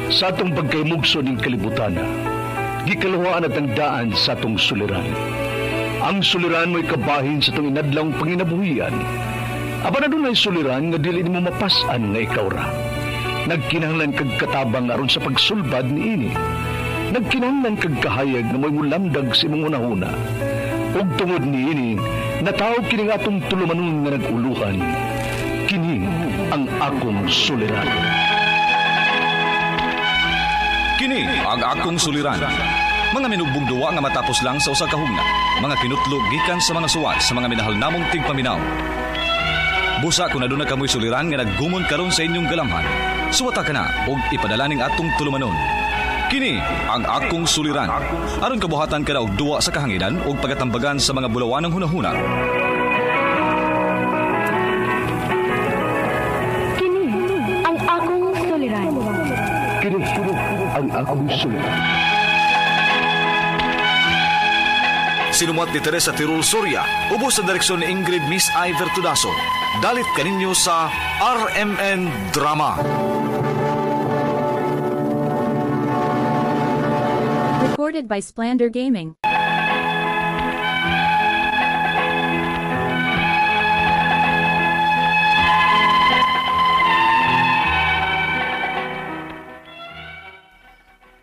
Sa atong pagkaymugso ning kalibutan, gikalawaan at ang daan sa atong suliran. Ang suliran mo'y kabahin sa itong inadlang panginabuhian. Aba na doon ay suliran nga dili mo mapasan nga ikaw ra. Nagkinahanglan kag katabang aron sa pagsulbad ni ini. Nagkinahanglan kag kahayag na mo'y mulamdag sa imong unahuna. Ug tungod ni ini, natawag kini nga atong tulumanon nga naguluhan. Kini ang akong suliran. Kini ang akong suliran. Mga minugbong duwa nga matapos lang sa usa ka hugna. Mga kinutlog gikan sa mga suwat sa mga minahal namong tigpaminaw. Busa kung aduna kamoy suliran nga naggumon karon sa inyong galamhan. Suwata ka na og ipadala ning atong tulumanon. Kini ang akong suliran. Aron kabuhatan ka na og duwa sa kahanginan og pagatambagan sa mga bulawan ng hunahuna. Kini ang akong suliran. Kini ang akong suliran. Sinumat ni Teresa Tirul Soria, ubos sa direksyon ni Ingrid Miss Iver Tudaso. Dalit kaninyo sa RMN Drama. Recorded by Splander Gaming.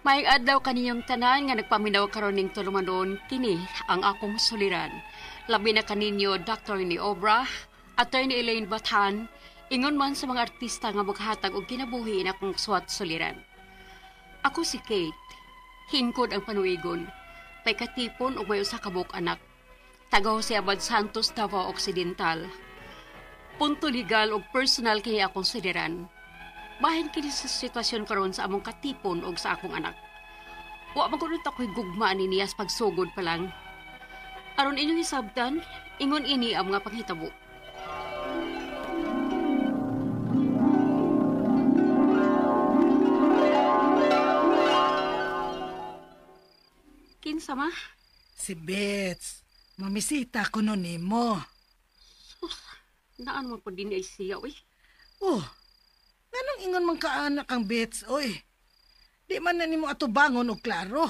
Maayong adlaw kaninyong tanan nga nagpaminaw karon ning tulumanon, kini ang akong suliran. Labi na kaninyo Dr. ni Obra, Attorney Elaine Batan, ingon man sa mga artista nga maghatag og kinabuhi na akong suwat suliran. Ako si Kate, hingkod ang panuigon, pay katipon og may usa ka buok anak. Taga Jose Abad Santos, Davao Occidental. Punto legal og personal kini akong suliran. Bahin kini sa sitwasyon karon sa among katipon og sa akong anak. Wa magkunot ako'y gugmaan ni niyas pagsugod pa lang. Aron inyong hisabtan, ingon ini ang mga panghitabo. Kinsa ma? Si Bets. Mamisita ko nun mo. Naan mo po din ay siya, uy. Oh, anong ingon man kaanak ang Bets, oy? Di man na nimo ato bangon o klaro.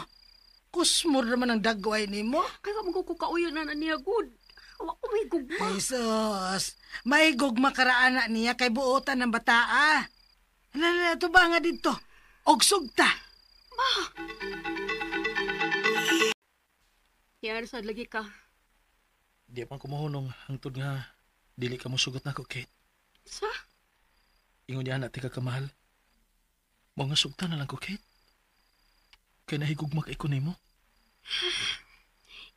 Kusmur naman ang dagway nimo. Kaya mo ko kauyo na niya, good. Wa ko may gugma. Ay sus, may gugma karaana niya kay buotan ng bataa. Alala, ito ba nga dito? Og sugta. Ma! Yan, sad lagi ka. Di pa kumuhunong hangtod nga dili ka mo sugot na ko, Kate. Sa? Ingon niya na, tika ka mahal. Mga sugta na lang ko, Kate. Kaya nahigugmak iko nimo.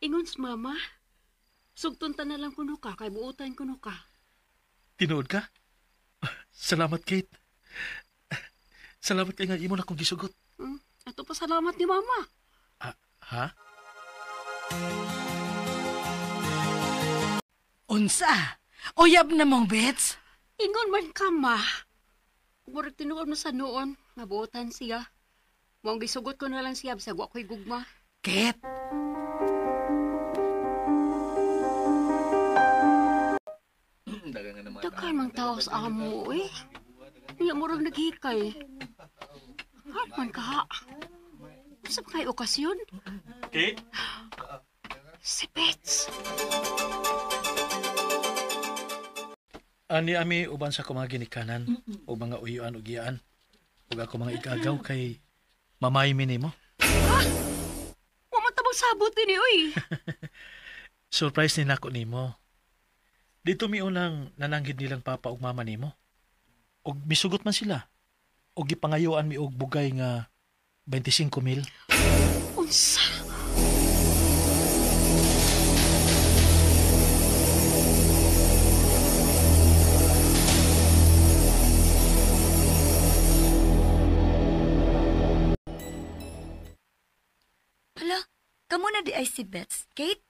Ingon sa mama. Sugtunta na lang kuno ka, kay buutan kuno ka. Tinuod ka? Salamat, Kate. Salamat kay nga imo na kong gisugot. Ato pa salamat ni mama. Ha? Unsa? Uyab na mong Bets? Ingon man ka, ma. Murag tinuod mo sa noon, mabuotan siya. Mong gisugot ko na lang siya, sa wa ko'y gugma. Kate? Dagan mang tao sa amo, eh. Niya murag naghikay. Hard man ka, ha? Sa kay okasyon? Kate? Si Bets. Ani ami uban sa mga ginikanan o mga uyuan o giyaan. Ug ako mga igagaw kay mamay mi nimo. Ha? Wa man tabang sabot din uy. Surprise ni nako nimo. Dito mi unang nananggid nilang papa ug mama nimo. Og misugot man sila. Og gipangayuan mi og bugay nga 25,000. Unsa? Kamu na di ay si Bets, Kate?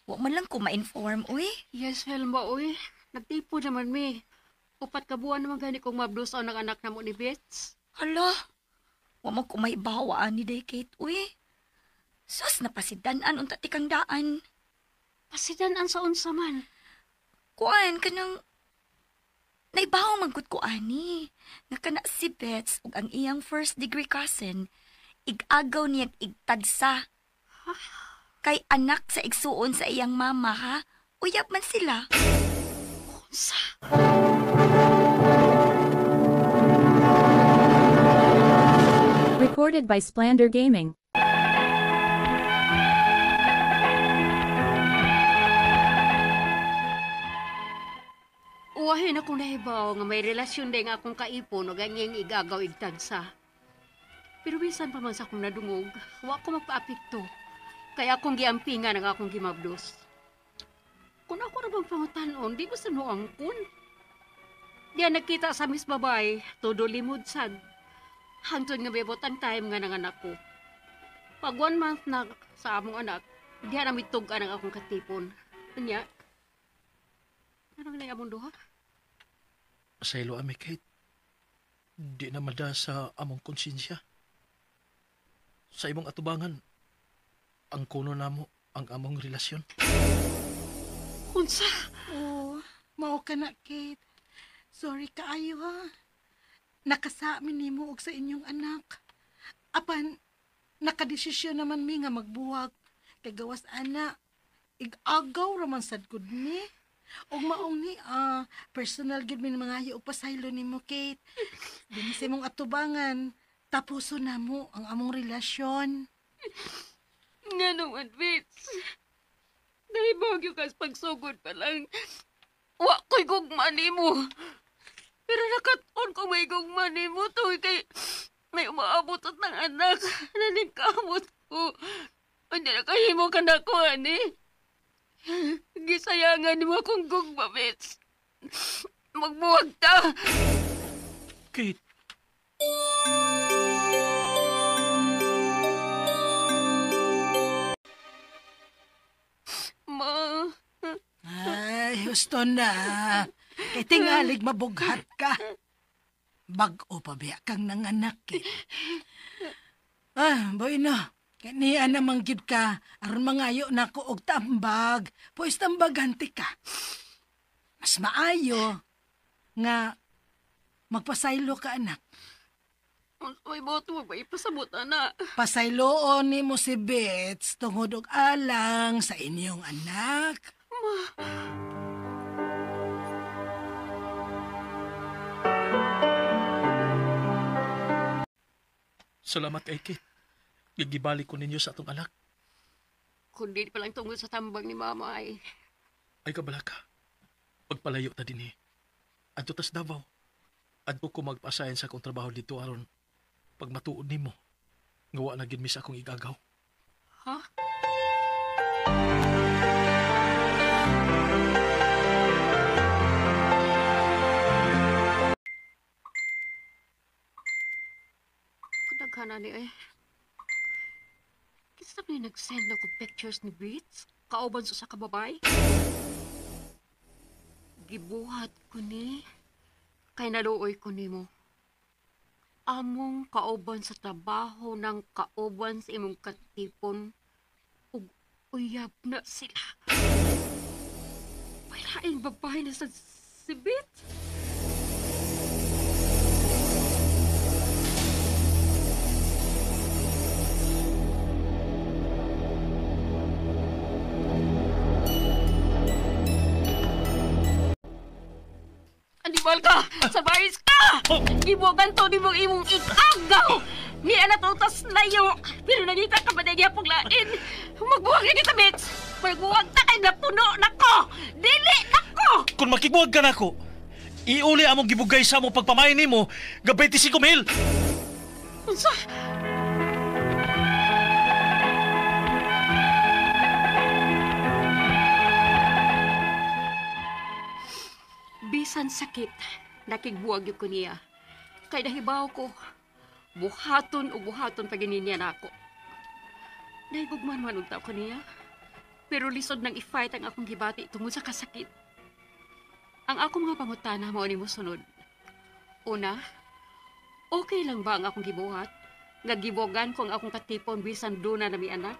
Wa man lang ko ma-inform, uy. Yes, Helma, uy. Nagtipo naman mi. Upat ka buwan naman gani kong mablos ang anak na mo ni Bets. Hala, wa mo ko may bawaan ni day, Kate, uy. Sus, napasidanan unta tikang daan. Pasidanan sa unsa man? Kuan, kanang Naibaw manggod ko ani. Nga kana si Bets ug ang iyang first degree cousin, igagaw niya igtagsa. Kay anak sa igsuon sa iyang mama ha. Uyab man sila. Unsa? Recorded by Splander Gaming. Uwahin akong nahibaw nga may relasyon din nga akong kaipon o ganyang igagaw igtagsa. Pero bisan pa man sa akong nadungog, wa ko magpaapekto. Kaya akong giampingan ang akong gimabdos. Kung ako na bang pangutanon, di ba sa noangkon? Diyan nagkita sa mis babay, todo limod sad. Hangtod nga bebot ang time nga ng anak ko. Pag 1 month na sa among anak, diyan na mitugan ang akong katipon. Kanya, anong na among duha? Saylo ami, Kate. Di na mada sa among konsensya. Sa imong atubangan, ang kuno namo ang among relasyon. Unsa? Oh, mao ka na, Kate. Sorry kaayo ha. Nakasamin nimo og sa inyong anak. Apan, nakadesisyon naman mi nga magbuwag. Kay gawas ana, igagaw raman sad gud ni. Og maong ni, personal gid min mga og pasaylo nimo, Kate. Dinis imong atubangan, tapuso na mo ang among relasyon. Nga naman, Vince. Nahibag yung kas pagsugod pa lang. Wa ko'y gugma mo. Pero nakaton ko may gugma mo to. Kay may umaabot at ng anak. Naningkamot ko. Hindi na kahimo ka na ko, ani. Gisayangan mo akong gugma, Vince. Magbuwag ta. Kate, Ma. Ay, gusto na. Kay tingalig mabughat ka. Bag-o pa biya kang nanganak eh. Boy na. Kaya niya namang gid ka. Aron mangayo na ko og tambag. Pues tambaganti ka. Mas maayo nga magpasaylo ka, anak. May boto mo ba ipasabot, anak? Pasayloon ni mo si Bets tungod og alang sa inyong anak. salamat kay Kate. Gigibalik ko ninyo sa atong anak. Kundi pa lang tungod sa tambang ni mama ay. Ay kabalaka. Pagpalayo ta din Adto tas Davao. Adto ko magpa-assign sa akong trabaho dito aron pag matuod nimo. Ngawa na gid mi sa akong igagaw. Ha? Kadaghanan ni eh. Kisa may nag-send ako pictures ni Beats? Kauban sa kababay? Gibuhat ko ni. Kay naluoy ko ni mo. Among kauban sa trabaho ng kauban sa imong katipon. Ug uyab na sila. Palaing babae na sa si Beats? Animal ka! Sabayis ka! Ibugan to ni mong imong ikagaw! Ni anak utas layo! Pero nangita ka ba na niya pong lain? Magbuwag na kita, Mitch! Magbuwag na kay napuno na ko! Dili na ko! Kung makigbuwag ka na ko, iuli among gibugay sa among pagpamain nimo ga 25,000. Unsa? Bisan sakit, nakigbuwag yung ko niya. Kay nahibaw ko, buhaton o buhaton paginin niya na ako. Naibugman man unta ko niya, pero lisod nang i-fight ang akong gibati tungod sa kasakit. Ang akong mga pangutana mo ni mo sunod. Una, okay lang ba ang akong gibuhat? Nagibogan ko ang akong katipon bisan doon na mi anak?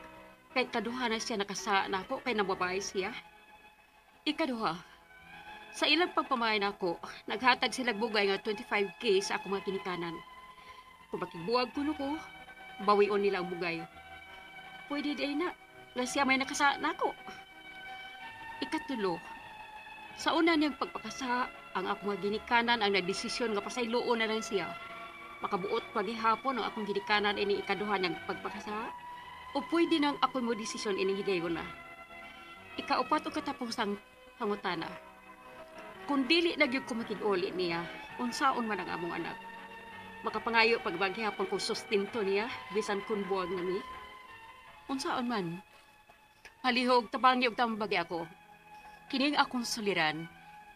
Kay kaduha na siya nakasa na ako, kay nababae siya. Ikaduha, Sa ilang pagpamayan ako, naghatag sila bugay nga 25K sa akong mga kinikanan. Kung makigbuwag ko, bawion nila ang bugay. Pwede day na siya may nakasa na ako. Ikatulo, sa una niyang pagpakasa, ang akong mga ginikanan ang nagdesisyon nga pasayloon na lang siya. Makabuot paghihapon ang akong ginikanan ini ikaduhan niyang pagpakasa, o pwede nang ako mo desisyon ini higayon na. Ikaupat o katapusang pangutana. Kung dili na gyud ko makig-uli niya, unsaon man ang among anak. Makapangayo pagbaghihapon ko sustinto niya, bisan kun buwag nami. Unsaon man. Halihog tabang yung tambagi ako. Kining akong suliran,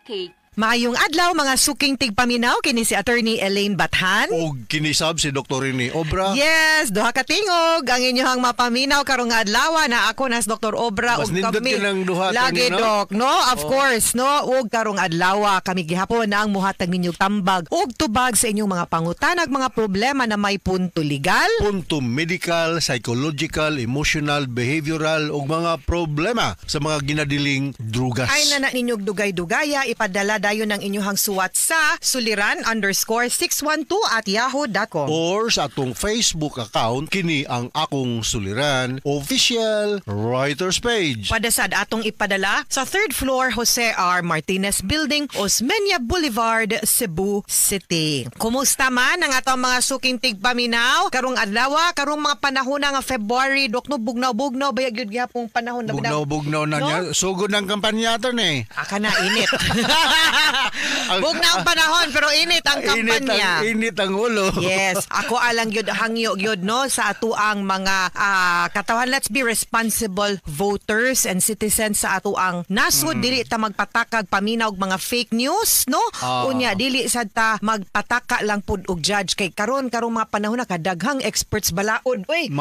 kay Maayong adlaw mga suking tigpaminaw kini si Attorney Elaine Bathan. O kinisab si Dr. Rini Obra. Yes, duha ka tingog ang inyong mapaminaw karong adlaw na ako nas Dr. Obra Mas ug nindot kami. kinang duha Lagi kanina. dok, no? Of course, no? Ug karong adlaw kami gihapon na ang muhatag ninyong tambag ug tubag sa inyong mga pangutanag mga problema na may punto legal. Punto medical, psychological, emotional, behavioral ug mga problema sa mga ginadiling drugas. Ay na ninyong dugay-dugaya ipadala dayon ang inyong suwat sa suliran_612@yahoo.com. Or sa atong Facebook account, kini ang Akong Suliran official writers page. Padasad atong ipadala sa 3rd floor Jose R. Martinez Building, Osmeña Boulevard, Cebu City. Kumusta man ang atong mga suking tigpaminaw? Karong adlaw, karong mga panahon nga February, dok no bugnaw-bugnaw bayag gyud gyapong panahon na Bugnaw-bugnaw na no? niya. Sugod ng kampanya to ni. Aka na init. Bugnaw ang panahon pero init ang kampanya. Init ang ulo. Yes, ako alang gyud hangyo gyud no sa atuang mga katawan. Let's be responsible voters and citizens sa atuang nasod. Dili ta magpatakag paminaw og mga fake news, no? Unya dili sad ta magpataka lang pud og judge kay karong mga panahon na kadaghang experts balaod. Uy,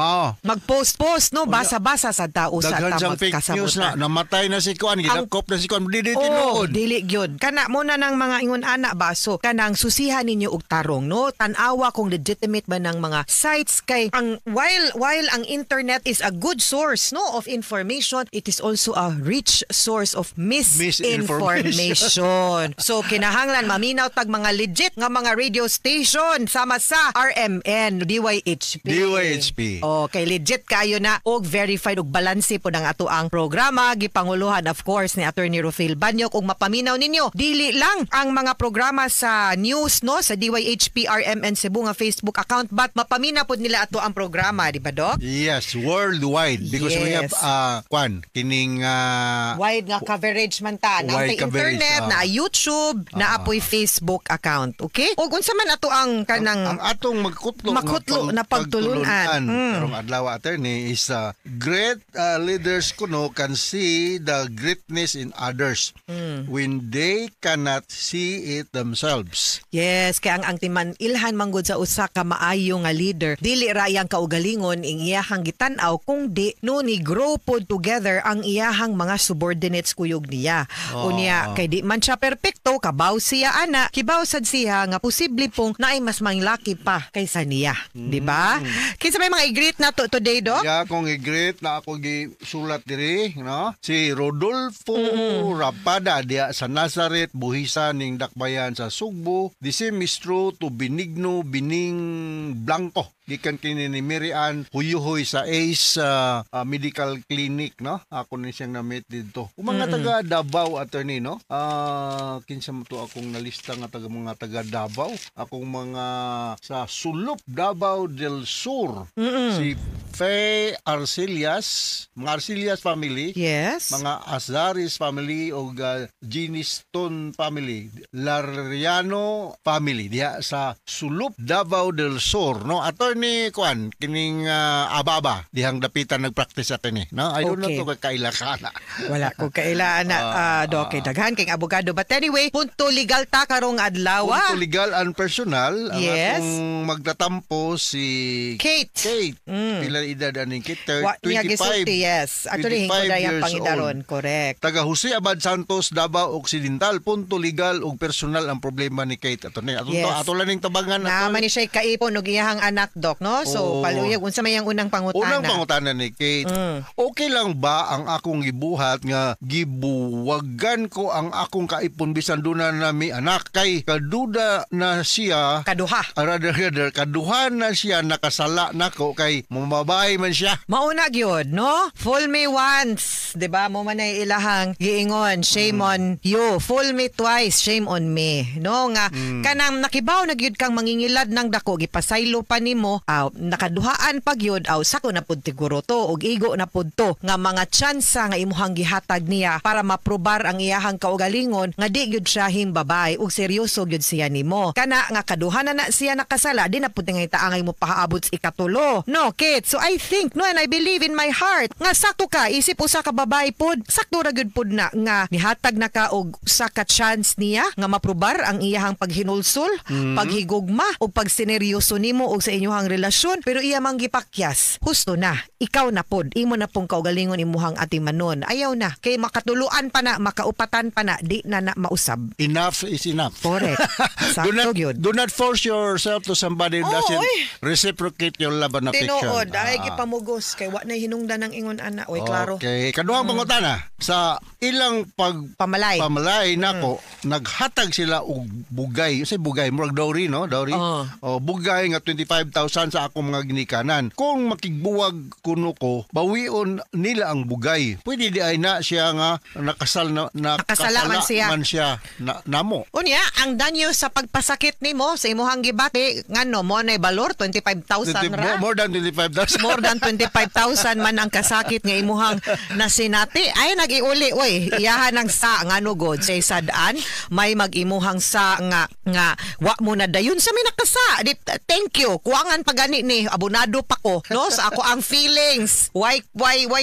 magpost-post no, basa-basa sad ta usa ta daghan sang fake news na namatay na si Kuan, gidakop na si Kuan, dili tinuod. Dili gyud. Kana mo na ng mga ingon ana baso kanang susihan ninyo og tarong no, tan-awa kung legitimate ba ng mga sites kay ang while ang internet is a good source no of information, it is also a rich source of misinformation. So kinahanglan maminaw tag mga legit nga mga radio station sama sa RMN, DYHP. Okay, legit kayo na og verified og balanse po ng ato ang programa gipanguluhan of course ni Attorney Rufil Banyok ug mapaminaw ninyo dili lang ang mga programa sa news no sa DYHP RMN Cebu nga Facebook account but mapamina pod nila ato ang programa, di ba Doc? Yes, worldwide because we have Kuan kining wide nga coverage man ta na wide coverage, internet na YouTube na apoy Facebook account, okay? Ug unsa man ato ang kanang ang atong makutlo na pagtulunan. Karong adlaw attorney is great leaders kuno can see the greatness in others when they cannot see it themselves. Yes, kaya ang timan ilhan manggod sa usa ka maayo nga leader, dili ra iyang kaugalingon ing iyahang gitan-aw kung di no ni grow pod together ang iyahang mga subordinates kuyog niya. Unya kay di man siya perpekto, kabaw siya ana, kibaw sad siya nga posible pong naay mas manglaki pa kaysa niya, di ba? Kinsa may mga i-greet na today, Doc? Ya kung i-greet na ako gisulat diri, no? Si Rodolfo Rapada diya sa Nazareth, buhisan ning dakbayan sa Sugbo. The same is true to Benigno Bining Blanco. Gikan kini ni Mirian Huyuhoy sa ACE Medical Clinic, no? Ako ni siyang na-meet dito. Kung mga taga Davao attorney, no? Kinsa mo to akong nalista nga mga taga Davao. Akong mga sa Sulup, Davao del Sur. Si Faye Arcelias, mga Arcelias family. Yes. Mga Azaris family o Giniston family. Lariano family. Diya sa Sulup, Davao del Sur, no? Attorney Kuan, kining ababa, dihang dapitan nagpractice atin eh. No? I don't know to kaila ka na. Wala ko kaila na Doc, kay daghan kay abogado. But anyway, punto legal ta karong adlaw. Punto legal and personal. Ang yes. atong magtatampo si Kate. Pila edad aning kit? Wa niya gisulti, yes. Actually, 25 hingko na yung years pangidaron. old. Correct. Taga Jose Abad Santos, Davao Occidental, punto legal ug personal ang problema ni Kate. Ato ni Yes. ato lang ning tabangan Naman ni siya kaipon og iyahang anak, Doc, no? So, Oo. paluyag, unsa may ang unang pangutana? Unang pangutana ni Kate, okay lang ba ang akong gibuhat nga gibuwagan ko ang akong kaipon bisan duna na mi anak kay kaduda na siya Kaduha. rather kaduha na siya nakasala nako kay mamabay man siya. Mauna gyud, no? Fool me once, 'di ba? Mo man ay ilahang giingon, shame on you. Fool me twice, shame on me. No nga kanang nakibaw na gyud kang mangingilad ng dako, gipasaylo pa nimo, nakaduhaan pa gyud, sako na pud siguro to og igo na pud to nga mga tsansa nga imuhang gihatag niya para maprobar ang iyahang kaugalingon nga di gyud siya himbabay ug seryoso gyud siya nimo. Kana nga kaduha na siya nakasala, di na pud nga itaangay mo pahaabot sa ikatulo. No, Kate. So I think, no, and I believe in my heart nga sakto ka, isip usa ka babae pod, sakto ra gyud pod na nga nihatag na ka og usa ka chance niya nga maprobar ang iyahang paghinulsol, paghigugma ug pagsineryoso nimo og sa inyong relasyon, pero iya mang gipakyas. Husto na, ikaw na pod, imo na pong kaugalingon imuhang atimanon. Ayaw na kay makatuluan pa na, makaupatan pa na, di na mausab. Enough is enough. Correct. Sakto gyud. Do not force yourself to somebody who doesn't reciprocate your love and affection. Tinuod, ay gipamugos kay wa na hinungdan ng ingon ana. Oy, klaro. Okay. Kaduhang pangutana, sa ilang pamalay nako, naghatag sila og bugay. Say bugay, murag dowry, no? Dowry. Bugay nga 25,000 sa akong mga ginikanan. Kung makigbuwag kuno ko, bawion nila ang bugay. Pwede di ay na siya nga nakasala man siya namo. Unya, ang danyo sa pagpasakit nimo sa imuhang gibati ngano mo nay balor 25,000 ra. More than 25,000. More than 25,000 man ang kasakit nga imuhang nasinati. Ay nagiuli oy, iyahan ng sa ngano god say sadaan may magimuhang sa nga wa mo na dayon sa minakasa. Thank you. Kuangan pagani ni abonado pa ko, no? Sa ako ang feelings. Why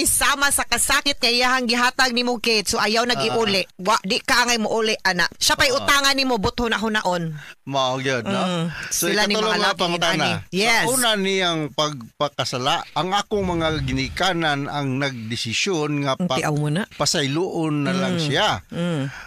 sama sa kasakit kay iyahang gihatag nimo, Kate. So ayaw nagiuli. Wa di ka ngay mo uli ana. Siya pay utangan nimo buto na hunaon. Mao gyud, no? So Sila ni mga laki pangutana. Yes. Sa una niyang pagpakasala, ang akong mga ginikanan ang nagdesisyon nga pasayloon na lang siya.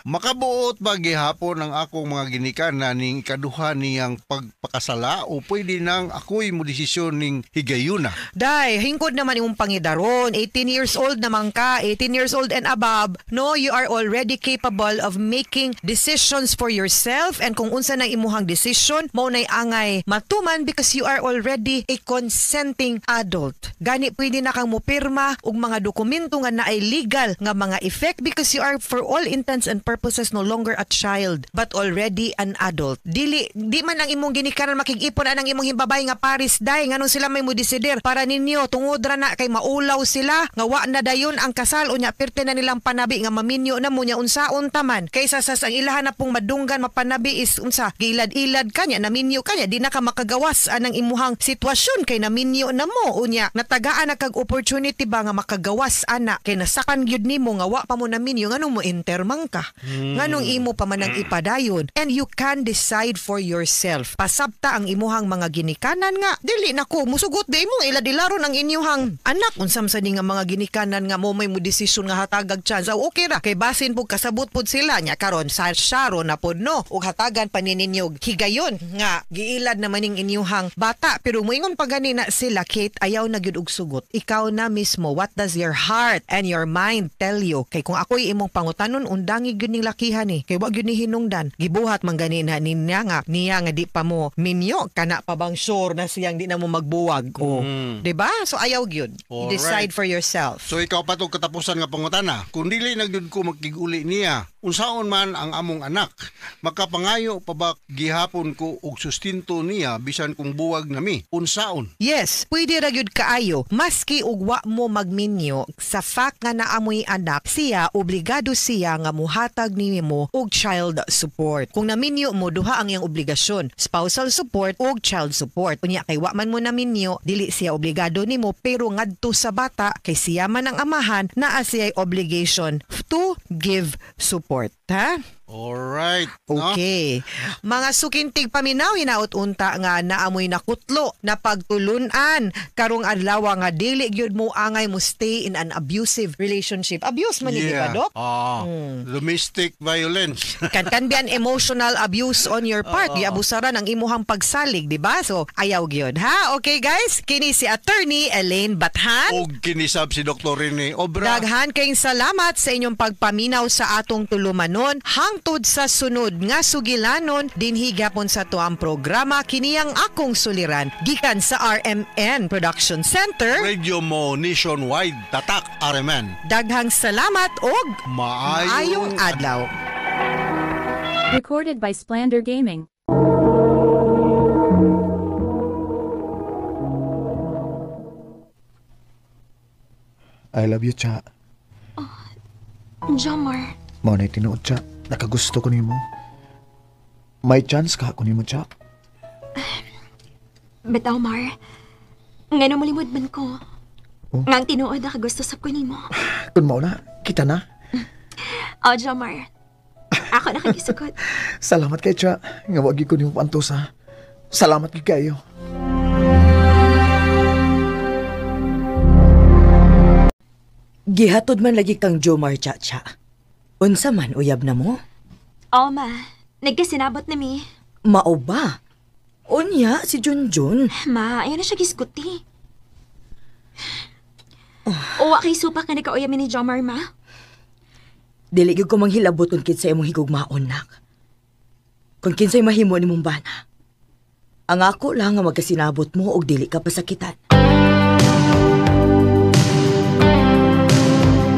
Makabuot ba gihapon ang akong mga ginikanan ning ikaduha niyang pagpakasala o pwede nang ako'y mo desisyon ning higayuna? Day, hingkod naman imong pangidaron. 18 years old naman ka, 18 years old and above. No, you are already capable of making decisions for yourself, and kung unsa nang imuhang decision, mao nay angay matuman because you are already a consenting adult. Gani pwede na kang mopirma og mga dokumento nga naay legal nga mga effect because you are for all intents and purposes no longer a child but already an adult. Di man ang imong ginikanan makig-ipon anang imong himbabay nga paris day nganong sila may mo desider para ninyo tungod ra na kay maulaw sila nga wa na dayon ang kasal unya pirte na nilang panabi nga maminyo na mo nya unsaon taman kaysa sa ang ilahan na pong madunggan mapanabi is unsa gilad-ilad kanya naminyo kanya di na ka makagawas anang imuhang sitwasyon kay naminyo na mo unya natagaan na kag opportunity ba nga makagawas ana kay nasakan gyud nimo nga wa pa mo naminyo nganong mo intermang ka nganong imo pa man ang ipadayon, and you can decide for yourself. Pasabta ang imuhang mga ginikanan nga dili nako musugot di mo iladilaron ang inyuhang anak unsam sa nga mga ginikanan nga mo may mo desisyon nga hatagag chance. Okay ra kay basin pug kasabot pud sila nya karon sa syaro na pud no ug hatagan pa nininyo higayon nga giilad naman ning inyuhang bata pero moingon pa gani na sila, Kate, ayaw na gyud og sugot. Ikaw na mismo, what does your heart and your mind tell you? Kay kung ako'y imong pangutanon undangi gyud ning lakihan ni kay wa gyud ni hinungdan gibuhat man gani na niya nga di pa mo minyo kana pa bang sure na siyang di na mo magbuwag o di ba? So ayaw gyud. You decide for yourself. So ikaw pa to katapusan nga pangutana. Kung dili na gyud ko magkiguli niya, unsaon man ang among anak, makapangayo pa ba gihapon ko og sustinto niya bisan kung buwag nami? Unsaon? Yes, pwede ra gyud kaayo maski ug wa mo magminyo sa fact nga naamoy anak siya obligado siya nga muhatag nimo og child support. Kung naminyo mo duha ang iyang obligasyon, spousal support og child support. Unya kay wa man mo naminyo, dili siya obligado nimo pero ngadto sa bata kay siya man ang amahan naa siya obligation to give support. ha? Alright. no? Okay. Mga sukintig paminaw, hinaut-unta nga naamoy na kutlo na pagtulunan. Karong adlaw nga dili gyud mo angay mo stay in an abusive relationship. Abuse man yun, ba, Dok? Domestic violence. Can be an emotional abuse on your part. Giabusaran ang imuhang pagsalig, di ba? So, ayaw gyud, ha? Okay, guys? Kini si Attorney Elaine Bathan. O kinisab si Dr. Rene Obra. Daghan kayong salamat sa inyong pagpaminaw sa atong tulumanon. Hangtod sa sunod nga sugilanon, dinhi gyapon sa tuang programa kiniyang akong suliran gikan sa RMN Production Center. Radio mo nationwide, tatak RMN. Daghang salamat og Maayong adlaw. Recorded by Splander Gaming. I love you, Cha. Jomar, Mao na tinuod, Cha. Nakagusto ko nimo. May chance ka ko nimo, Cha. bitaw Mar. Ngano malimod man ko. Nga ang tinuod na kagusto sa kunin mo. Kung mao na, kita na. O, Jomar. Ako nakagisukot. Salamat kay Cha. Nga wag ko nimo pantusa. Salamat kay kayo. Gihatod man lagi kang Jomar, Cha. Unsa man uyab na mo? Oo, ma. Nagkasinabot na mi. Mao ba? Unya si Junjun. Ma, ayaw na siya giskuti. Uwa kay supak nga nagkauyami ni Jomar, ma. Dili gyud ko manghilabot kung kinsay imong higugmaon, nak. Kung kinsay mahimo nimong bana. Ang ako lang nga magkasinabot mo og dili ka pasakitan.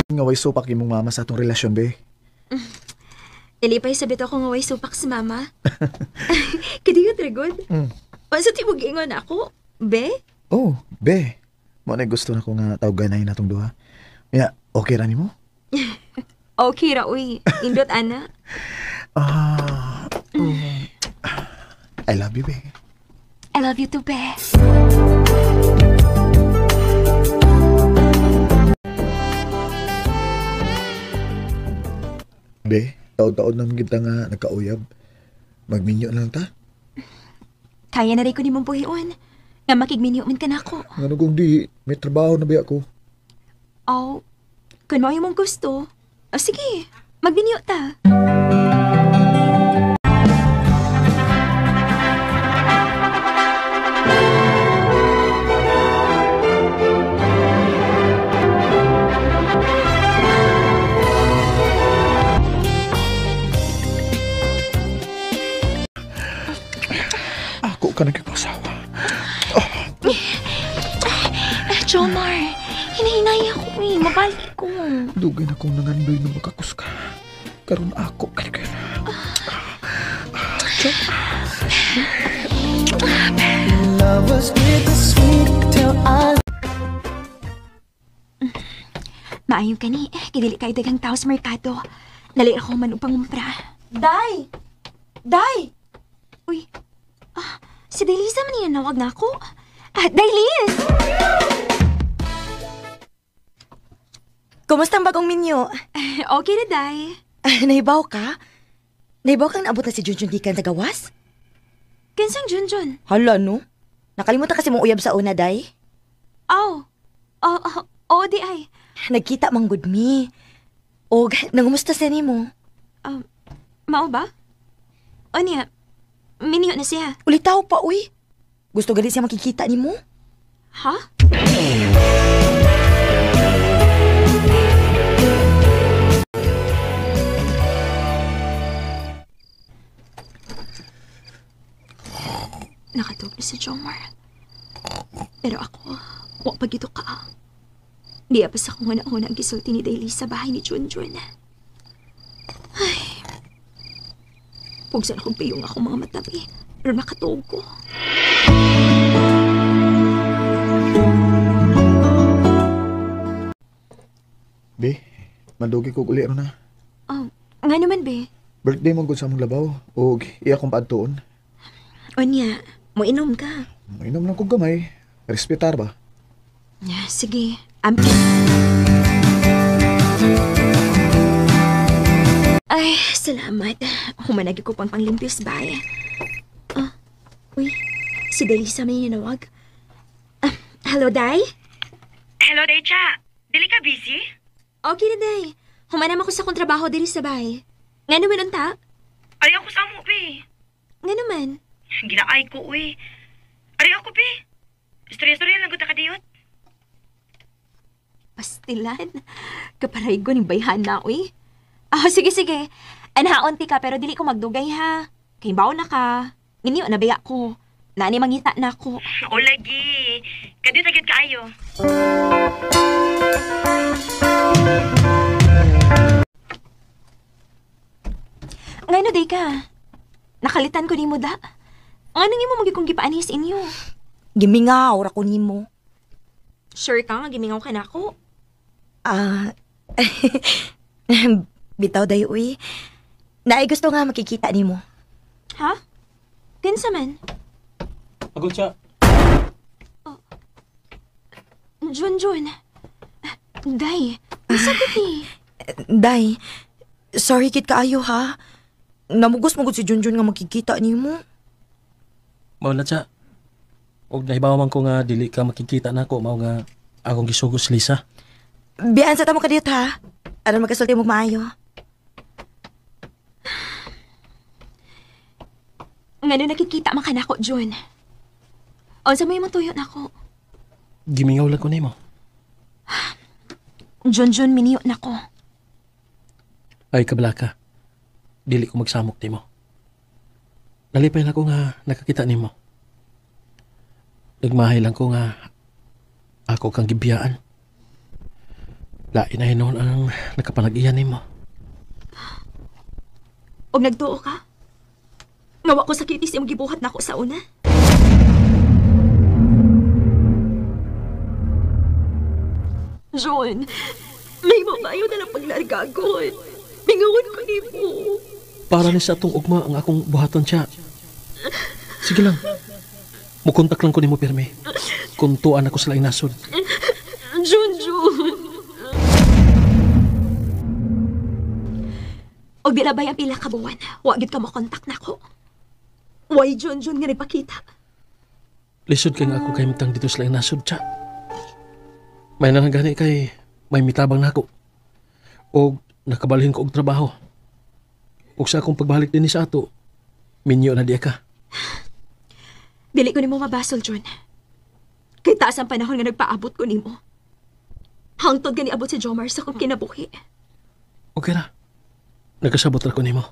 Nga way supak imong mama sa atong relasyon, be. Ilipay sabit ako nga way supak si mama. Kadiyot, Regod. Sa tibog ingon ako, be? Oh, be. Mo na gusto na ko nga tawganay natong duha. Ya, okay ra nimo? Okay ra, uy. Indot, ana. I love you, be. I love you too, be. Be, taod-taod naman kita nga nagkauyab. Magminyo lang ta. Kaya na rin ko ni mong buhion. Nga makigminyo man ka na ako. Nga kung di, may trabaho na ba ako? Oh, kung mo yung mong gusto. Sige, magminyo ta. Ako ka nagkapasawa. Jomar, hinahinay ako eh. Mabalik ko. Dugay na kong nangandoy na makakus ka. Karoon ako ka na. Maayo ka ni. Kidili kayo dagang tao sa merkado. Dali ako man upang umpra. Day! Day! Uy, si Daylisa man niya nawag na ako. Daylis! Kumusta ang bagong minyo? Okay na, Day. Nahibaw ka? Nahibaw kang naabot na si Junjun gikan sa gawas? Kinsang Junjun? Hala, no? Nakalimutan kasi mong uyab sa una, Day. Oo, di ay. Nagkita mang good me. O, nangumusta siya ni mo? Mao ba? O niya, miniyo na siya. Ulitaw pa, uy. Gusto gali siya makikita ni mo? Ha? Nakatople si Jomar. Pero ako, wak pag ito ka. Di apas ako nga nauna ang gisulti ni Daily sa bahay ni Junjun. Ay. Pugsan akong payong ako mga matabi. Pero nakatuog ko. Be, madugi ko uli na. Nga naman, be. Birthday mo gud sa among labaw. O iya kong paadtoon. O niya, mo inom ka. Mainom lang kong gamay. Respetar ba? Sige, Ay, salamat. Humanagi ko pang panglimpyos ba eh. Uy, si Delisa may ninawag. Hello, Day? Hello, Day, Cha. Dili ka busy? Okay na, Day. Humanam ako sa kontrabaho diri sa bahay. Nga naman unta? Ari ako sa amo, be. Nga naman? Ginaay ko, uy. Ari ako, be. Storya-storya lang ka diyot. Pastilan. Kaparay ko ni bayhan na, uy. Sige. Anahaon ti ka pero dili ko magdugay ha. Kay bawo na ka. Nginiyo nabaya ko. Nani mangita na ko. O lagi. Kadit agad kaayo. Ngano day ka? Nakalitan ko nimo da. Ano nimo magikong gipaanis inyo? Gimingaw ra ko nimo. Sure ka nga gimingaw ka nako? Bitaw day uy. Naay gusto nga makikita nimo. Ha? Kinsa man? Agol siya. Junjun. Day, masakit eh. Day, sorry kit kaayo ha. Namugos-mugod si Junjun nga makikita nimo. Mauna siya. Og nahibaw man ko nga dili ka makikita nako mao nga akong gisugos Lisa. Biyan sa tamo kadiyot ha. Aron magkasulti mo maayo. Ngano nakikita man ka nako, Jun? Unsa may matuyo nako? Gimingaw lang ko nimo. Junjun miniyo nako. Ay kabalaka. Dili ko magsamok nimo. Nalipay lang ko nga nakakita nimo. Nagmahay lang ko nga ako kang gibiyaan. Lain na hinon ang nakapanag-iyan nimo. Og nagtuo ka? Ngawa ko sakitis imong gibuhat nako sa una. John, may mabayo na lang paglargagon. Mingawan ko ni mo. Para ni sa atong ugma ang akong buhaton siya. Sige lang. Mukontak lang ko nimo pirmi. Kung tuan ako sa laing nasod. Junjun. Og di na ba yung pila ka buwan? Huwag ka makontak na ko. Why Junjun nga nagpakita? Lisod kay nga ako kay mitang dito sa laing nasod siya. May nanggani kay may mitabang na ako. O nakabalhin ko og trabaho. O sa akong pagbalik din sa ato, minyo na diya ka. Dili ko nimo mabasol, John. Kay taas ang panahon nga nagpaabot ko nimo. Hangtod ka ni abot si Jomar sa kong kinabuhi. Okay ra. Nagkasabot ra ko nimo.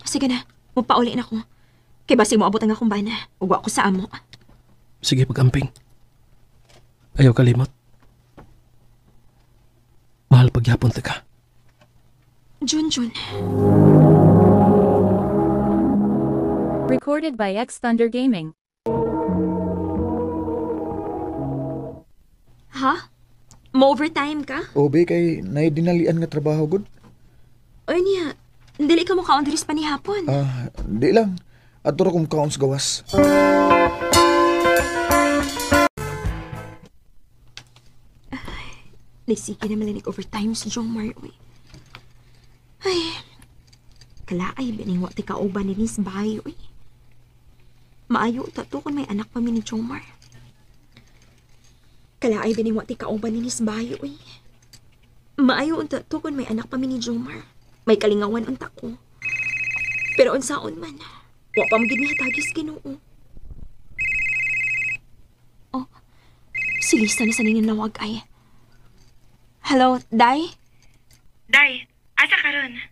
Sige na, mupauli na ko. Kay basig mo abot ang akong bana. Ugwa ko sa amo. Sige, pag-amping. Ayaw kalimot. Mahal pagyapon ta ka. Junjun. Recorded by X Thunder Gaming. Ha? Mo-overtime ka? Obe kay naidinalian nga trabaho gud. Oy niya, dili ka mo kaundris pa ni hapon. Di lang. Ato ra kong kaons gawas. Lisiki na malanig overtime si Jomar. Ay, kalaay bining wati kauban ni sa bahay. Maayo tato kung may anak pa mi ni Jomar. Kalaay bining wati kauban ni sa bahay. Maayo tato kung may anak pa mi ni Jomar. May kalingawan unta ko. Pero unsaon man, wa pa magid niya tagis Ginoo. Oh, si Lisa na sa ninawag ay. Hello, Day? Day, asa karon?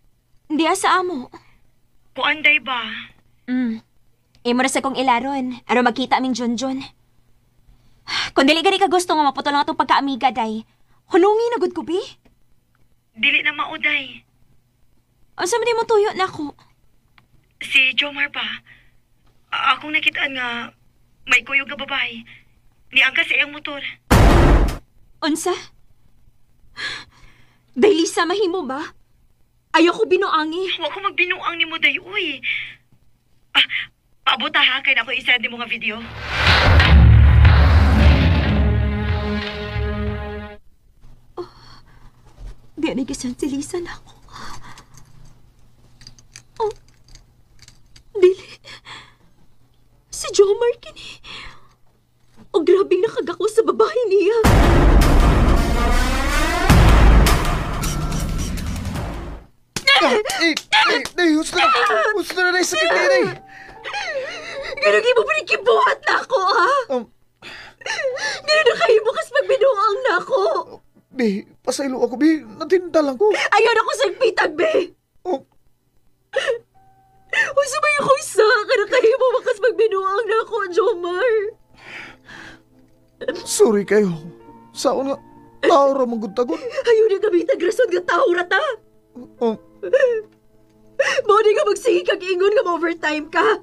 Di asa amo. Kuan, Day ba? Imo na sa kong ilaron. Ano magkita aming Junjun. Kung dili gani ka gusto nga maputol nga itong pagkaamiga, Day. Hunungi na gud ko, bi? Dili na mao, Day. Asa man mo tuyo na ako? Si Jomar ba? Akong nakitaan nga may kuyog nga babae. Niangka sa iyang motor. Unsa? Day Lisa, mahimo ba? Ayoko binuangi. Huwag ko magbinuang ni mo, Day, uy. Paabot ha, kaya ako isend mo nga video. Di na gisan si Lisa na ako. si Jomar kini. O grabing nakagako sa babae niya. Gusto na rin sakit na rin. Ganun mo pa rin kibuhat na ako, ha? Ganun na kayo bukas magbinuang na ako. Be, pasaylo ako, be. Natinda lang ko. Ayaw na ko sagpitag, be. O sabay ako isa, ganun kayo mo bukas magbinuang na ako, Jomar. Sorry kayo. Saan nga, tao ra mong guntagon. Ayaw na gamitan rason nga tao rata. Mawari ka magsige kag ingon nga overtime ka.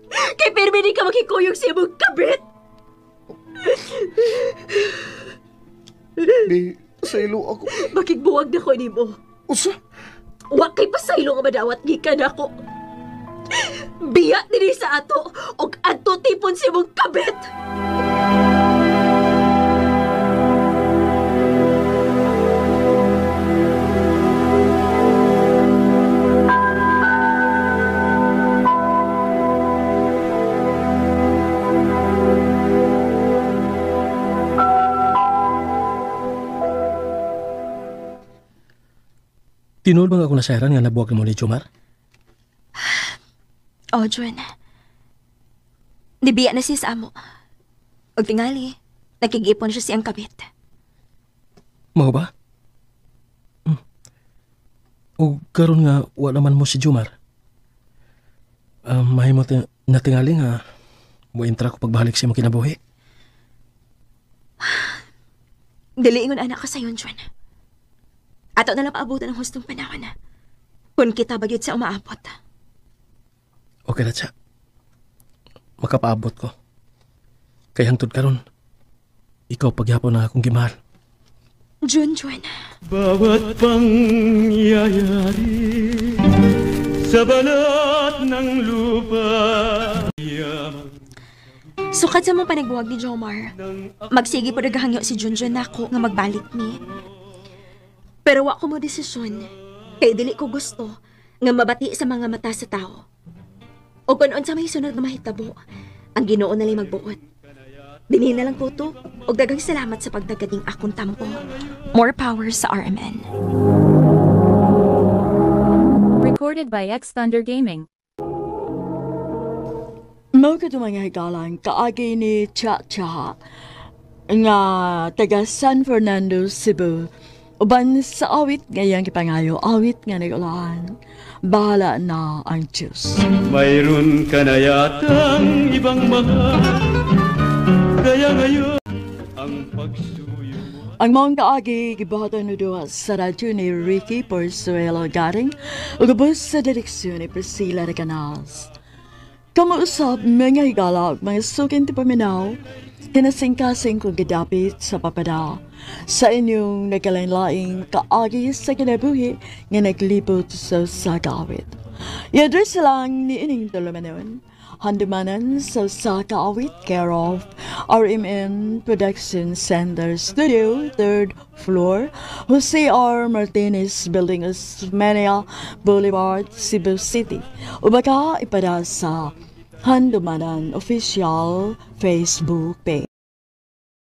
Kay pirmi di ka makikuyog sa imong kabit. Be, pasaylo ako. Makigbuwag na ko ni mo. Usa? Wa kay pasaylo nga madawat gikan ako. Biya diri sa ato og adto tipon sa imong kabit. Tinul bang ako nasairan nga nabuwag mo ni Jomar? Oh, Juan. Nibiya na siya sa amo. Og tingali, nakig-ipon siya siyang kabit. Mao ba? O karon nga wala man mo si Jomar. Mahimo na tingali nga mo intra ko pagbalik sa imong kinabuhi. Dili ingon anak ka sayon, Juan. Ato na lang paabutan ng hustong panahon. Kung kita bagyod sa umaabot. Okay na siya. Makapaabot ko. Kay hangtod karon, ikaw paghapon na akong gimahal. Juan. Bawat pangyayari sa balat ng lupa. Sukat sa mong panagbuwag ni Jomar, magsige po nagahangyo si Junjun na ako nga magbalik ni. Pero wa ko mo desisyon, kay dili ko gusto nga mabati sa mga mata sa tao. O kung sa may sunod na mahitabo, ang Ginoo na lang magbuot. Dinhin na lang po to, o dagang salamat sa pagdagating akong tampo. More power sa RMN. Recorded by X Thunder Gaming. Mao ka mga higalang kaagi ni Cha nga taga San Fernando, Cebu. Uban sa awit ngayang kipangayo, awit nga nag-ulaan. Bahala na ang Diyos. Mayroon ka na yatang ibang mahal, kaya ngayon ang pagsuyo mo. Ang mga kaagi, gibahatan na doon sa radyo ni Ricky Porzuelo Garing, ugabos sa direksyon ni Priscilla Recanals. Kamuusap mga higala, mga sukin ti paminaw, hinasing-kasing kong gidapit sa papada sa inyong nagkalain-laing kaagi sa kinabuhi nga naglibot sa sakawit. I-address lang ni ining tulumanon, handumanan sa sakawit care of RMN Production Center Studio, 3rd floor, Jose R. Martinez Building, Osmeña Boulevard, Cebu City. Ubaka ipada sa Handumanan Official Facebook page.